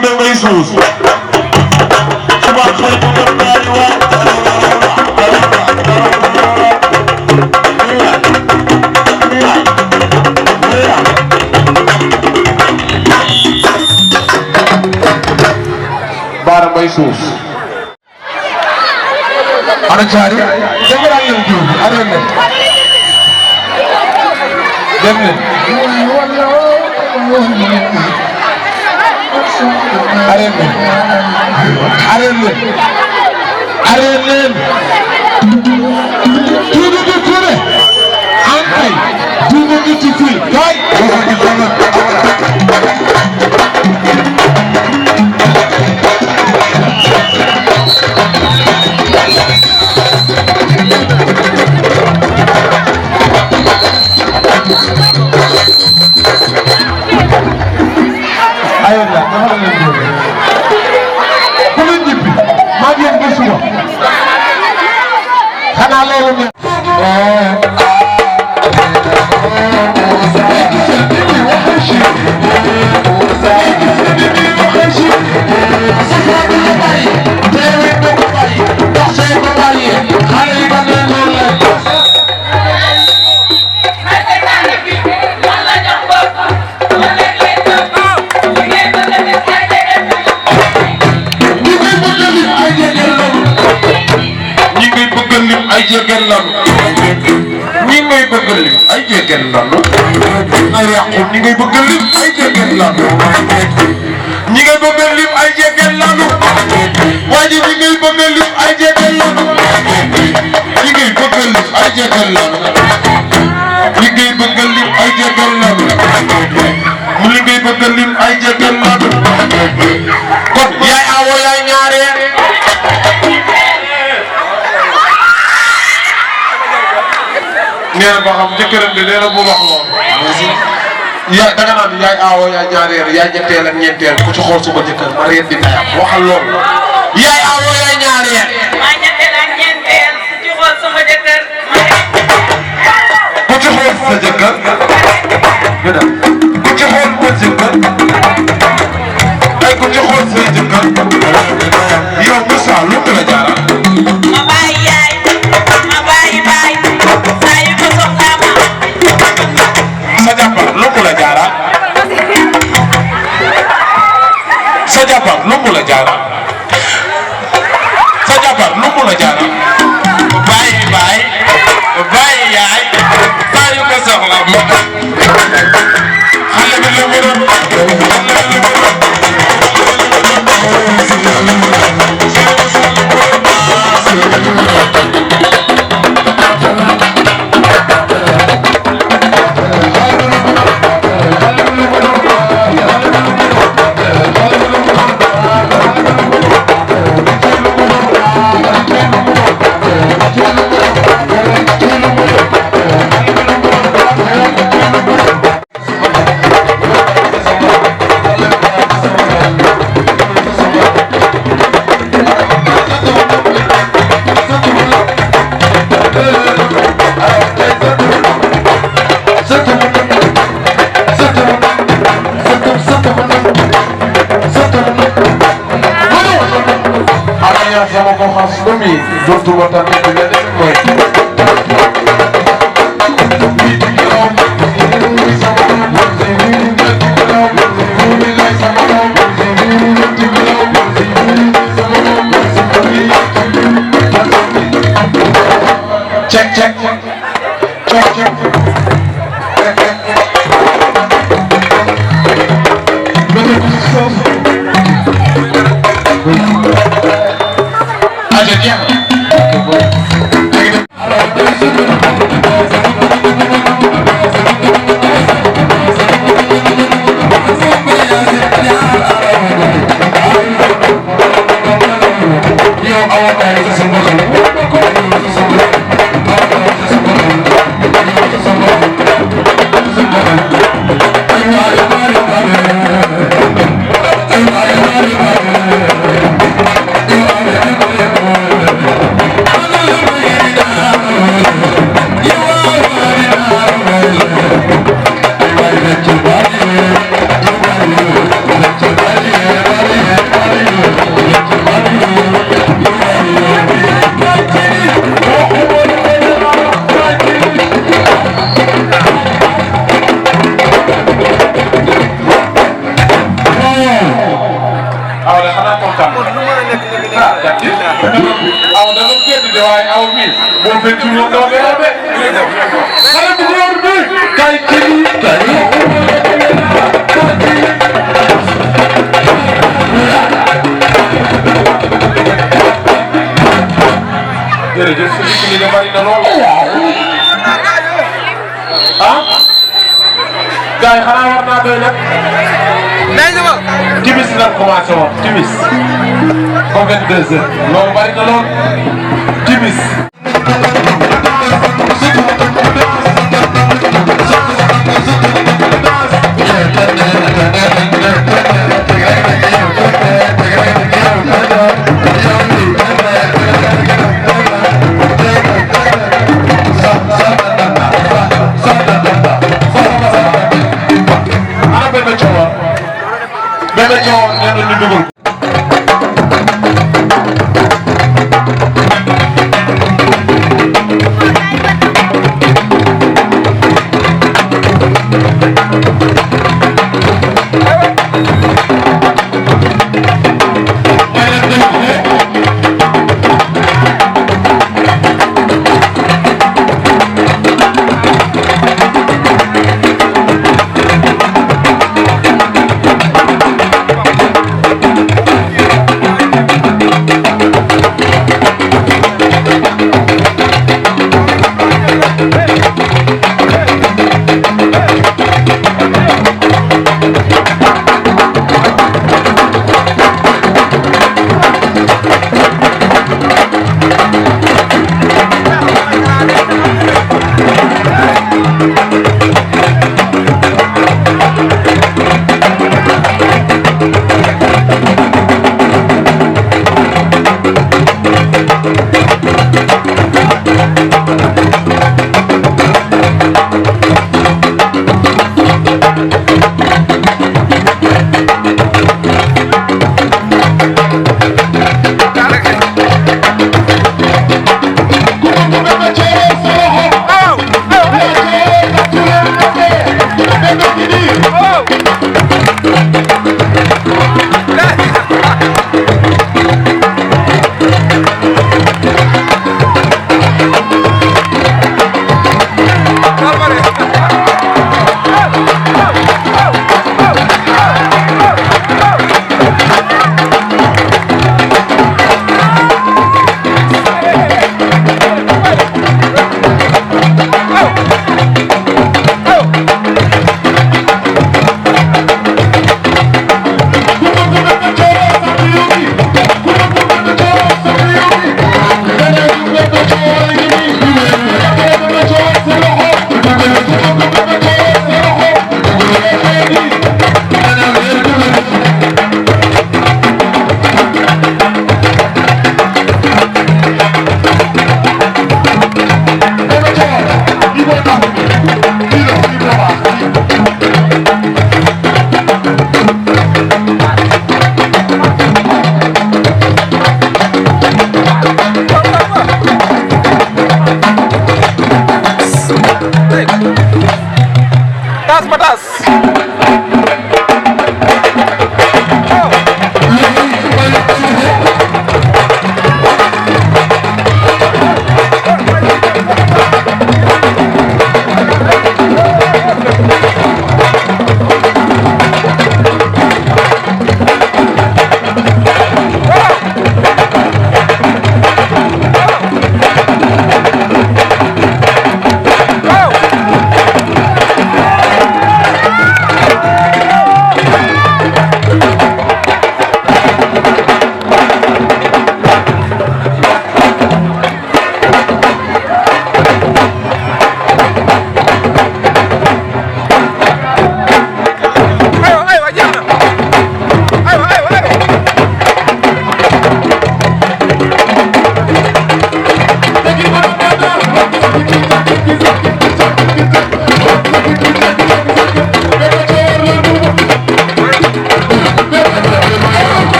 gudda ngay suus suba xëy bu dem ñaari waay baara bay suus ana caari defaral leen jiw bi arrêté leen dem leen arrêté leen tuuti bi tuure an kay tuuti bi ci fii kay ayo la dafa leen jiw ku leen jibbi maa ngi leen gis suba xanaa loolu ne ay jégel lanu ñi ngay bëgg lim ay jégel lanu ay yàqu ñi ngay bëgg lim ay jégel lanu ñi ngay bëgg lim ay jégel lanu waaye ñi ngay bëgg lim ay jégel lanu ñi ngay bëgg lim ay jégel lanu ñi ngay bëgg lim ay jégel lanu mu li ngay bëgg lim ay jégel lanu kon yaay awo yaay ñaareel nee na ba xam jëkkëram bi nee na mu wax lool. yaa danga naan yaay aawo yaay ñaareel yaay ñetteel ak ñeenteel ku ci xool suma jëkkër ma reet di tayam waxal loolu. yaay aawo yaay ñaareel. yaay ñetteel ak ñeenteel ku ci xool suma jëkkër ma reet. ku ci xool sa jëkkër. ku ci xool sa jëkkër. ay ku ci xool say jëkkër. yow Moussa lu mu la jaara. ma bàyyi yaay ma bàyyi baay. sa jàppal lu mu la jaara sa jàppal lu mu la jaara sa jàppal lu mu la jaara bàyyi baay bàyyi yaay saa yu ko soxla xale bi lu mu doon sama ko xas ba mi dootuma tànn bi leneen mooy check check check check aja dia boo fekk ñu doon yaa de xale bu góor bi kay kii kay jërëjëf su dikk li nga bari na lool ah gars yi xanaa war naa doy nag timis lan commencé woon timis ba 22h loolu bari na lool timis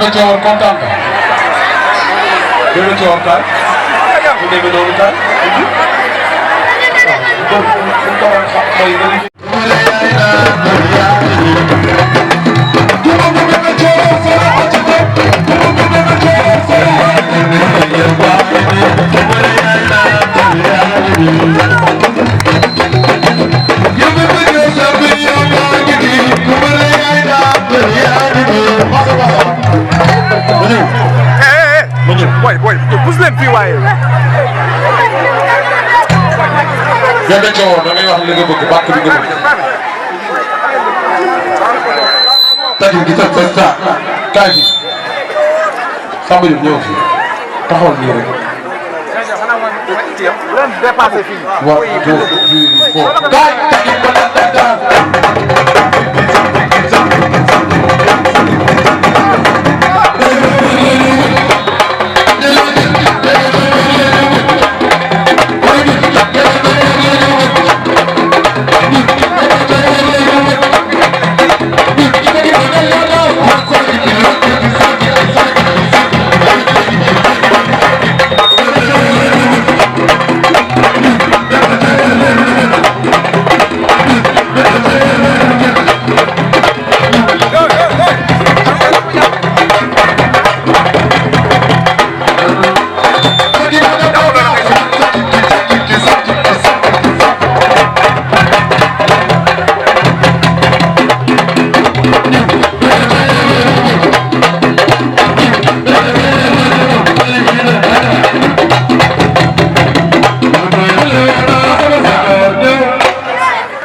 Bébé Thior kontaan nga. Bébé Thior kaay. bu demee noonu kaay. Boy, pousse leen fii waaye. Bébé Thior da ngay wax li nga bëgg bàkk bi nga bëgg. tati gi sa sa kaay bi Samba Diop ñëw fi taxawal nii rek. waaw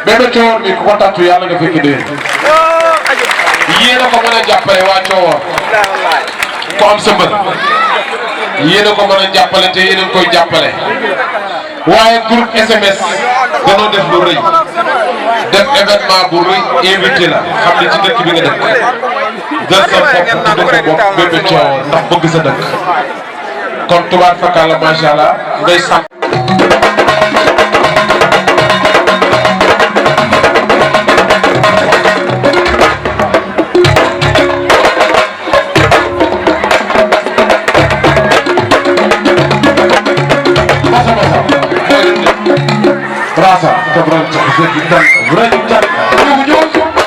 Bébé Thior bi ku ko tàttu yàlla nga fekk dee. yéen a ko mën a jàppale waa Thior. ku am sa mbër. yéen a ko mën a jàppale te yéen a koy jàppale. waaye groupe SMS danoo def lu rëy. def événement bu rëy invité la xam ne ci dëkk bi nga dëkk. jël sa bopp tudd ko bopp Bébé Thior ndax bëgg sa dëkk. kon tubaab fakkaala macha allah ngay sant. Brasa, to wręcz,